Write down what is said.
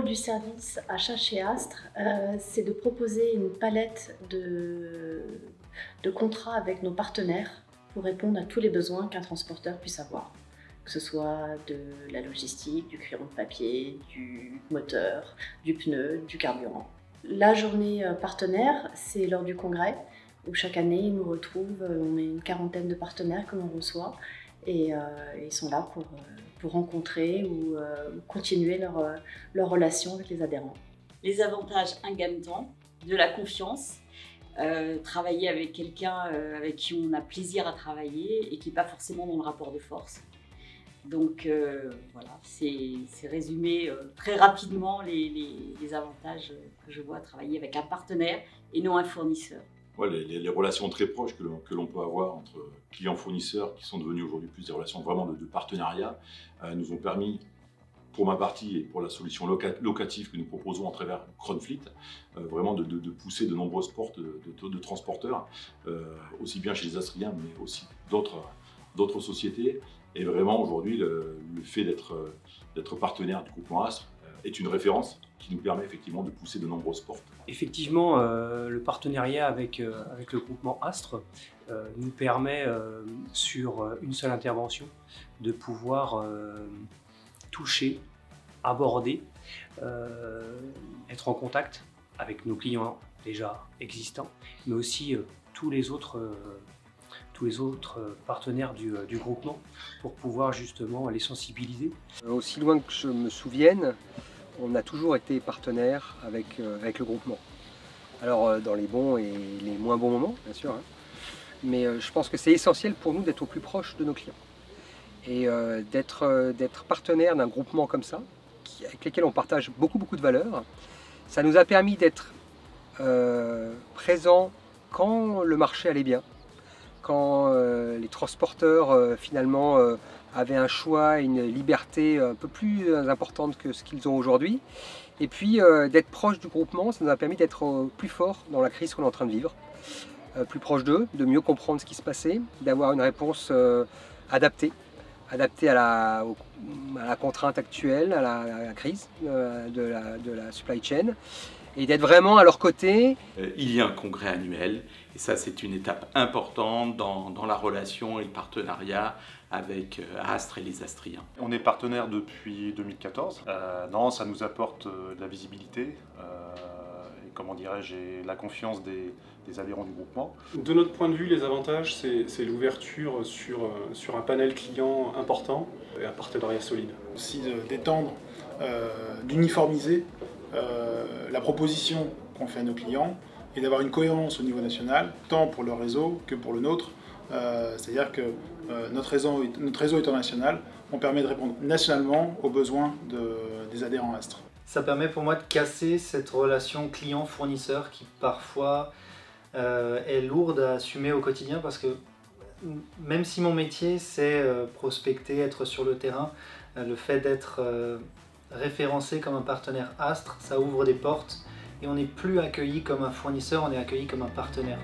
du service achat chez Astre, c'est de proposer une palette de contrats avec nos partenaires pour répondre à tous les besoins qu'un transporteur puisse avoir. Que ce soit de la logistique, du crayon de papier, du moteur, du pneu, du carburant. La journée partenaire, c'est lors du congrès où chaque année ils nous retrouvent, on est une quarantaine de partenaires que l'on reçoit et ils sont là pour rencontrer ou continuer leur relation avec les adhérents. Les avantages, un gain de temps, de la confiance, travailler avec quelqu'un avec qui on a plaisir à travailler et qui n'est pas forcément dans le rapport de force. Donc voilà, c'est résumé très rapidement les avantages que je vois à travailler avec un partenaire et non un fournisseur. Ouais, les relations très proches que l'on peut avoir entre clients-fournisseurs, qui sont devenues aujourd'hui plus des relations vraiment de partenariat, nous ont permis, pour ma partie et pour la solution locative que nous proposons à travers Cronfleet, vraiment de pousser de nombreuses portes de transporteurs, aussi bien chez les Astriens, mais aussi d'autres sociétés. Et vraiment aujourd'hui, le fait d'être partenaire du groupement Astre est une référence qui nous permet effectivement de pousser de nombreuses portes. Effectivement, le partenariat avec le groupement Astre nous permet, sur une seule intervention, de pouvoir toucher, aborder, être en contact avec nos clients déjà existants, mais aussi tous les autres partenaires du groupement pour pouvoir justement les sensibiliser. Aussi loin que je me souvienne, on a toujours été partenaire avec le groupement. Alors dans les bons et les moins bons moments, bien sûr, hein. Mais je pense que c'est essentiel pour nous d'être au plus proche de nos clients. Et d'être partenaire d'un groupement comme ça, avec lesquels on partage beaucoup de valeurs, ça nous a permis d'être présents quand le marché allait bien, quand les transporteurs finalement avaient un choix et une liberté un peu plus importante que ce qu'ils ont aujourd'hui. Et puis d'être proche du groupement, ça nous a permis d'être plus fort dans la crise qu'on est en train de vivre, plus proche d'eux, de mieux comprendre ce qui se passait, d'avoir une réponse adaptée à la contrainte actuelle, à la crise de la supply chain, et d'être vraiment à leur côté. Il y a un congrès annuel, et ça c'est une étape importante dans la relation et le partenariat avec Astre et les Astriens. On est partenaire depuis 2014. Non, ça nous apporte de la visibilité et comment dirais-je, la confiance des adhérents du groupement. De notre point de vue, les avantages, c'est l'ouverture sur un panel client important et un partenariat solide. Aussi d'étendre, d'uniformiser la proposition qu'on fait à nos clients et d'avoir une cohérence au niveau national, tant pour leur réseau que pour le nôtre. C'est-à-dire que notre réseau étant national, on permet de répondre nationalement aux besoins des adhérents Astre. Ça permet pour moi de casser cette relation client-fournisseur qui parfois est lourde à assumer au quotidien, parce que même si mon métier c'est prospecter, être sur le terrain, le fait d'être référencé comme un partenaire Astre, ça ouvre des portes et on n'est plus accueilli comme un fournisseur, on est accueilli comme un partenaire.